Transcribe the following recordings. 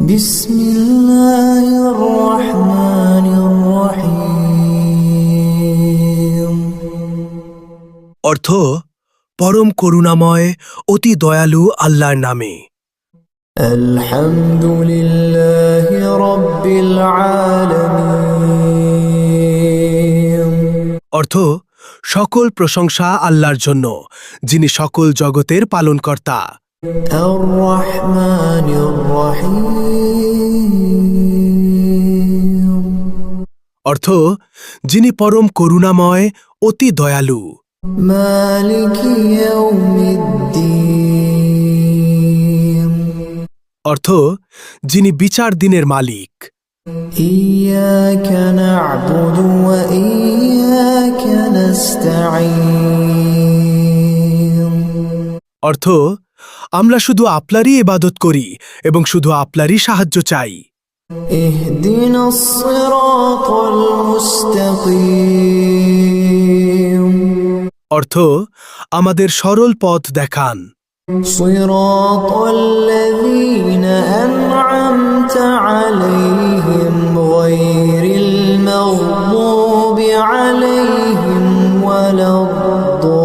بسم الله الرحمن الرحيم অর্থ পরম করুণাময় অতি দয়ালু আল্লাহর নামে। الحمد لله رب العالمين অর্থ সকল প্রশংসা আল্লাহর জন্য, যিনি সকল জগতের পালনকর্তা। الرحمن الرحيم অর্থ যিনি পরম করুণাময় অতি দয়ালু। مالك يوم الدين অর্থ যিনি বিচার দিনের মালিক। إياك نعبد وإياك نستعين অর্থ আমরা শুধু আপনারই ইবাদত করি এবং শুধু আপনারই সাহায্য চাই। اهدنا الصراط المستقيم অর্থ আমাদের সরল পথ দেখান। صراط الذين أنعمت عليهم غير المغضوب عليهم ولا الضالين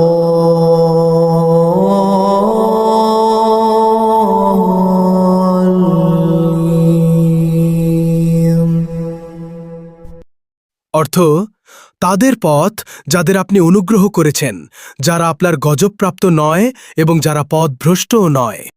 অর্থ তাদের পথ যাদের আপনি অনুগ্রহ করেছেন, যারা আপনার গজবপ্রাপ্ত নয় এবং যারা পথভ্রষ্টও নয়।